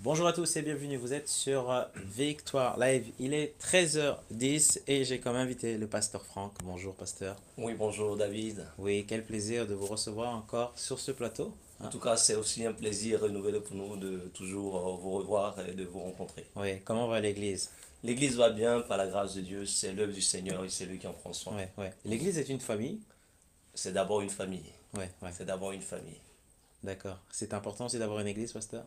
Bonjour à tous et bienvenue, vous êtes sur Victoire Live. Il est 13h10 et j'ai comme invité le pasteur Franck. Bonjour pasteur. Oui, bonjour David. Oui, quel plaisir de vous recevoir encore sur ce plateau. En tout cas, c'est aussi un plaisir renouvelé pour nous de toujours vous revoir et de vous rencontrer. Oui, comment va l'église? L'église va bien, par la grâce de Dieu, c'est l'œuvre du Seigneur et c'est lui qui en prend soin. Oui, oui. L'église est une famille? C'est d'abord une famille. Oui, oui. C'est d'abord une famille. D'accord. C'est important aussi d'avoir une église, pasteur?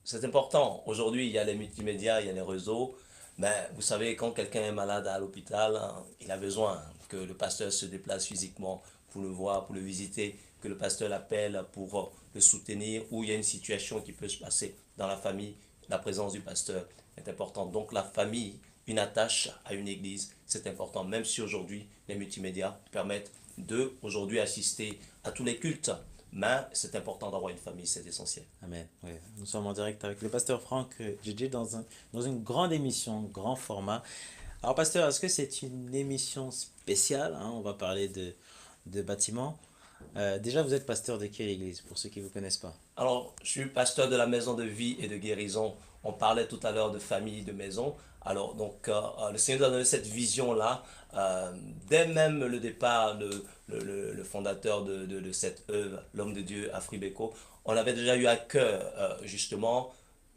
C'est important. Aujourd'hui, il y a les multimédias, il y a les réseaux. Mais vous savez, quand quelqu'un est malade à l'hôpital, hein, il a besoin que le pasteur se déplace physiquement pour le voir, pour le visiter, que le pasteur l'appelle pour le soutenir, ou il y a une situation qui peut se passer dans la famille. La présence du pasteur est importante. Donc la famille, une attache à une église, c'est important. Même si aujourd'hui, les multimédias permettent de aujourd'hui assister à tous les cultes. Mais c'est important d'avoir une famille, c'est essentiel. Amen. Oui. Nous sommes en direct avec le pasteur Franck Djedje dans une grande émission, grand format. Alors pasteur, est-ce que c'est une émission spéciale, hein? On va parler de bâtiments. Déjà, vous êtes pasteur de quelle église, pour ceux qui ne vous connaissent pas? Alors, je suis pasteur de la maison de vie et de guérison. On parlait tout à l'heure de famille, de maison. Alors, donc, le Seigneur nous a donné cette vision-là. euh, Dès même le départ, le fondateur de cette œuvre, l'homme de Dieu, Afri Beko, on avait déjà eu à cœur, justement,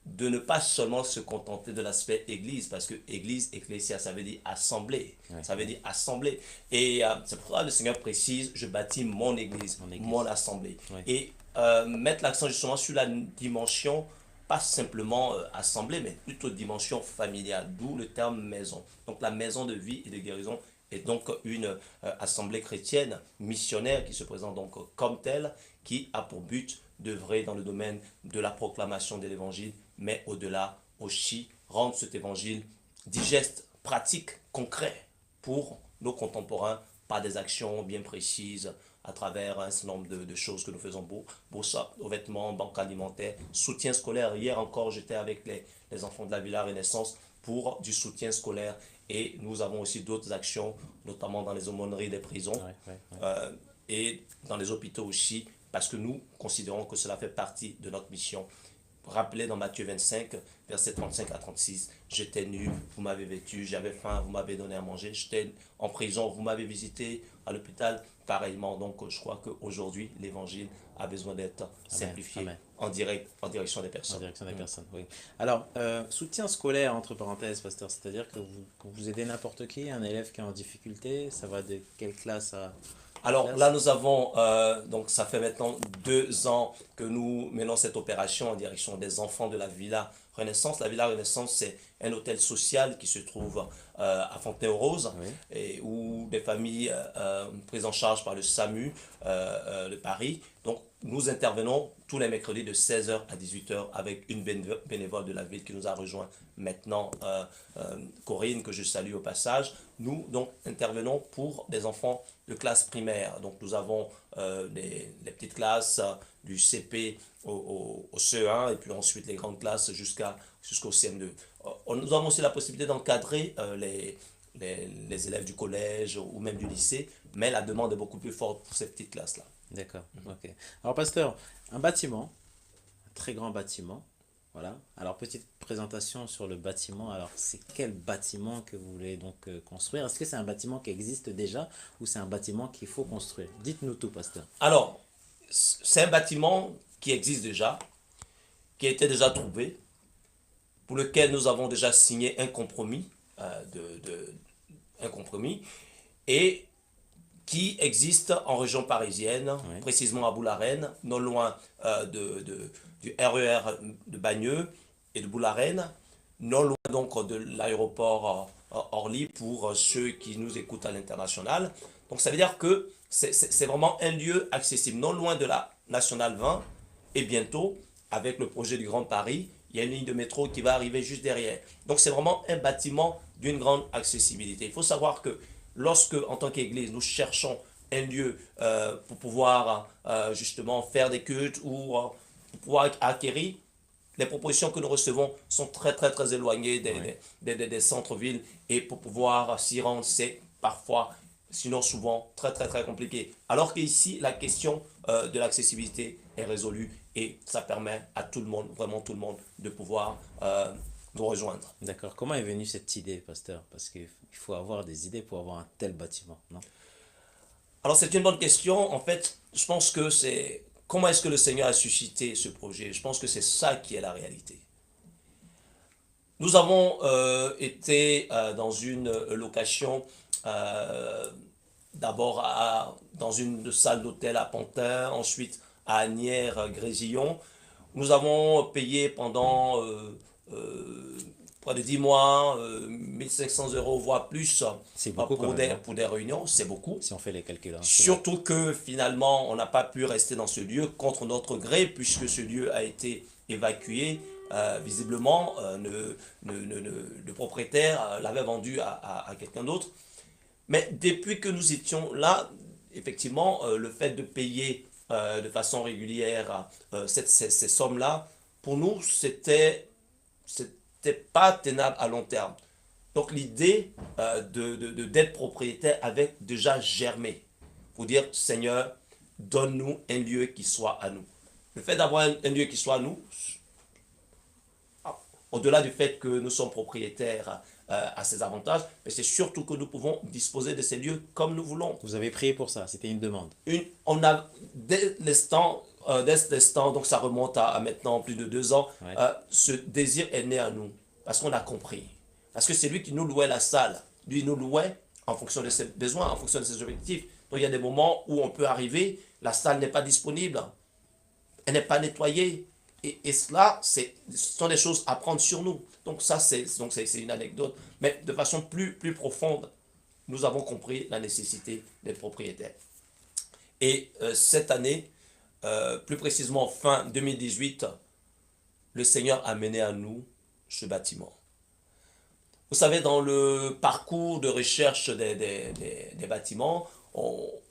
de ne pas seulement se contenter de l'aspect église, parce que église, ecclésia, ça veut dire assemblée. Oui, Ça veut oui, dire assemblée. Et c'est pour ça que le Seigneur précise, je bâtis mon église, mon mon église. assemblée. Oui, Et mettre l'accent justement sur la dimension, pas simplement assemblée, mais plutôt dimension familiale, d'où le terme maison. Donc la maison de vie et de guérison est donc une assemblée chrétienne missionnaire qui se présente donc comme telle, qui a pour but d'œuvrer dans le domaine de la proclamation de l'évangile, mais au-delà aussi rendre cet évangile digeste, pratique, concret pour nos contemporains par des actions bien précises à travers un certain nombre de choses que nous faisons pour ça, aux vêtements, banque alimentaire, soutien scolaire. Hier encore, j'étais avec les enfants de la Villa Renaissance pour du soutien scolaire et nous avons aussi d'autres actions, notamment dans les aumôneries des prisons oui, oui, oui. euh, et dans les hôpitaux aussi, parce que nous considérons que cela fait partie de notre mission. Rappelez dans Matthieu 25, versets 35 à 36, j'étais nu, vous m'avez vêtu, j'avais faim, vous m'avez donné à manger, j'étais en prison, vous m'avez visité à l'hôpital, pareillement. Donc je crois qu'aujourd'hui, l'évangile a besoin d'être Amen, simplifié amen. en direct, en direction des En personnes. direction des personnes, oui. Alors, soutien scolaire, entre parenthèses, pasteur, c'est-à-dire que vous aidez n'importe qui, un élève qui est en difficulté, ça va de quelle classe à quelle Alors là, classe? nous avons, donc ça fait maintenant 2 ans que nous menons cette opération en direction des enfants de la Villa Renaissance. La Villa Renaissance, c'est un hôtel social qui se trouve à Fontenay-aux-Roses Oui, et où des familles prises en charge par le SAMU de Paris. Donc nous intervenons tous les mercredis de 16h à 18h avec une bénévole de la ville qui nous a rejoint maintenant, Corinne, que je salue au passage. Nous donc intervenons pour des enfants de classe primaire. Donc nous avons les petites classes du CP au CE1 et puis ensuite les grandes classes jusqu'au CM2. Nous avons aussi la possibilité d'encadrer les élèves du collège ou même du lycée, mais la demande est beaucoup plus forte pour ces petites classes-là. d'accord, ok. Alors, pasteur, un bâtiment, un très grand bâtiment, voilà. Alors, petite présentation sur le bâtiment. Alors, c'est quel bâtiment que vous voulez donc construire? Est-ce que c'est un bâtiment qui existe déjà ou c'est un bâtiment qu'il faut construire? Dites-nous tout, pasteur. Alors, c'est un bâtiment qui existe déjà, qui a été déjà trouvé, pour lequel nous avons déjà signé un compromis, un compromis, et qui existe en région parisienne, Oui, précisément à Boularen, non loin du RER de Bagneux et de Boularen, non loin donc de l'aéroport Orly pour ceux qui nous écoutent à l'international. Donc ça veut dire que c'est vraiment un lieu accessible, non loin de la Nationale 20, et bientôt, avec le projet du Grand Paris, il y a une ligne de métro qui va arriver juste derrière. Donc c'est vraiment un bâtiment d'une grande accessibilité. Il faut savoir que lorsque, en tant qu'Église, nous cherchons un lieu pour pouvoir justement faire des cultes ou pour pouvoir acquérir, les propositions que nous recevons sont très très très éloignées oui, des centres-villes et pour pouvoir s'y rendre, c'est parfois, sinon souvent, très très très compliqué. Alors qu'ici, la question de l'accessibilité est résolue et ça permet à tout le monde, vraiment tout le monde, de pouvoir nous rejoindre. D'accord. Comment est venue cette idée, pasteur? Parce qu'il faut avoir des idées pour avoir un tel bâtiment, non? Alors c'est une bonne question. En fait, je pense que c'est comment est-ce que le Seigneur a suscité ce projet? Je pense que c'est ça qui est la réalité. Nous avons été dans une location, euh, d'abord dans une salle d'hôtel à Pantin, ensuite à Agnières-Grésillon. Nous avons payé pendant près de 10 mois, 1 500 euros, voire plus, C'est beaucoup quand même, non? pour des réunions. C'est beaucoup. Si on fait les calculs, hein, c'est vrai. Surtout que finalement, on n'a pas pu rester dans ce lieu contre notre gré, puisque ce lieu a été évacué. Visiblement, le propriétaire l'avait vendu à quelqu'un d'autre. Mais depuis que nous étions là, effectivement, le fait de payer de façon régulière ces sommes-là, pour nous, c'était pas tenable à long terme. Donc l'idée d'être propriétaire avait déjà germé pour dire, Seigneur, donne-nous un lieu qui soit à nous. Le fait d'avoir un lieu qui soit à nous, au-delà du fait que nous sommes propriétaires à ces avantages, mais c'est surtout que nous pouvons disposer de ces lieux comme nous voulons. Vous avez prié pour ça, c'était une demande. On a, dès l'instant, donc ça remonte à maintenant plus de 2 ans, Ouais. ce désir est né à nous, parce qu'on a compris. Parce que c'est lui qui nous louait la salle. Lui, il nous louait en fonction de ses besoins, en fonction de ses objectifs. Donc il y a des moments où on peut arriver, la salle n'est pas disponible, elle n'est pas nettoyée. Et cela, ce sont des choses à prendre sur nous. Donc ça, c'est une anecdote. Mais de façon plus profonde, nous avons compris la nécessité d'être propriétaire. Et cette année, plus précisément fin 2018, le Seigneur a mené à nous ce bâtiment. Vous savez, dans le parcours de recherche des bâtiments,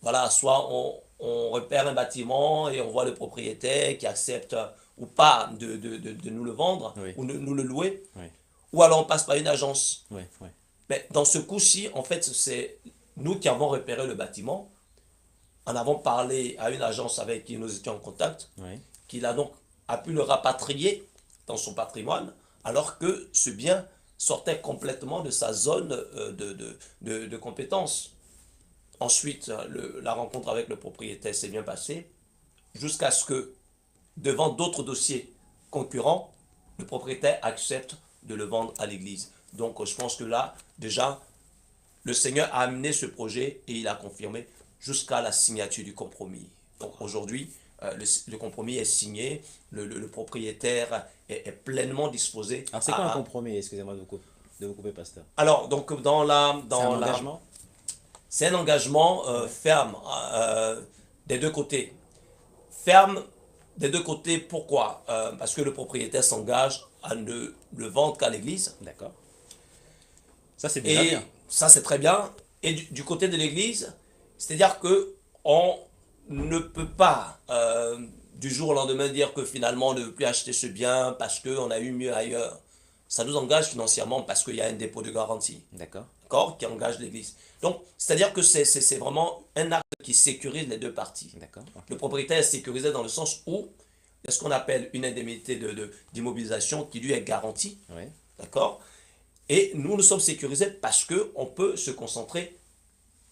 voilà, soit on repère un bâtiment et on voit le propriétaire qui accepte ou pas de nous le vendre Oui. ou de nous le louer, Oui, ou alors on passe par une agence. oui, oui. Mais dans ce coup-ci, en fait, c'est nous qui avons repéré le bâtiment, en avons parlé à une agence avec qui nous étions en contact, Oui. qui a pu le rapatrier dans son patrimoine, alors que ce bien sortait complètement de sa zone de compétence. Ensuite, la rencontre avec le propriétaire s'est bien passée, jusqu'à ce que, devant d'autres dossiers concurrents, le propriétaire accepte de le vendre à l'église. Donc, je pense que là, déjà, le Seigneur a amené ce projet et il a confirmé jusqu'à la signature du compromis. Donc, aujourd'hui, le compromis est signé, le propriétaire est pleinement disposé Alors c'est quoi un compromis? Excusez-moi de vous couper, pasteur. Alors, donc, C'est un engagement? c'est un engagement Ouais. ferme des deux côtés. Ferme des deux côtés, pourquoi? Parce que le propriétaire s'engage à ne le vendre qu'à l'église. D'accord. Ça, c'est déjà Et bien. ça, c'est très bien. Et du côté de l'église, c'est-à-dire que on ne peut pas du jour au lendemain dire que finalement on ne veut plus acheter ce bien parce qu'on a eu mieux ailleurs. Ça nous engage financièrement parce qu'il y a un dépôt de garantie, D'accord. d'accord, qui engage l'église. Donc, c'est-à-dire que c'est vraiment un acte qui sécurise les deux parties. D'accord. Ok. Le propriétaire est sécurisé dans le sens où il y a ce qu'on appelle une indemnité d'immobilisation qui lui est garantie, Oui. d'accord. Et nous sommes sécurisés parce qu'on peut se concentrer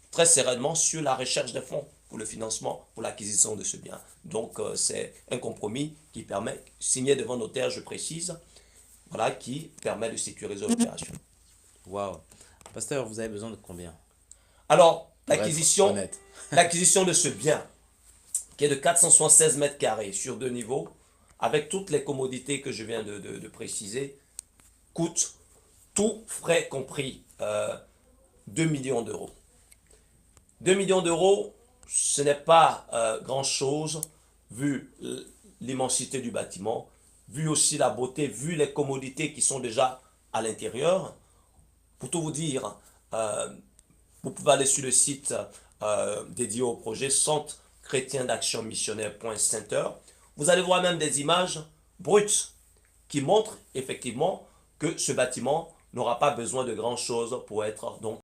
très sereinement sur la recherche des fonds pour le financement, pour l'acquisition de ce bien. Donc, c'est un compromis qui permet, signé devant notaire, je précise, voilà, qui permet de sécuriser l'opération. Waouh. Pasteur, vous avez besoin de combien? Alors, Pour être honnête. l'acquisition de ce bien, qui est de 476 mètres carrés sur 2 niveaux, avec toutes les commodités que je viens de préciser, coûte, tout frais compris, 2 millions d'euros. 2 millions d'euros, ce n'est pas grand-chose, vu l'immensité du bâtiment, vu aussi la beauté, vu les commodités qui sont déjà à l'intérieur. Pour tout vous dire, vous pouvez aller sur le site dédié au projet Centre Chrétien d'Action Missionnaire.center. Vous allez voir même des images brutes qui montrent effectivement que ce bâtiment n'aura pas besoin de grand chose pour être donc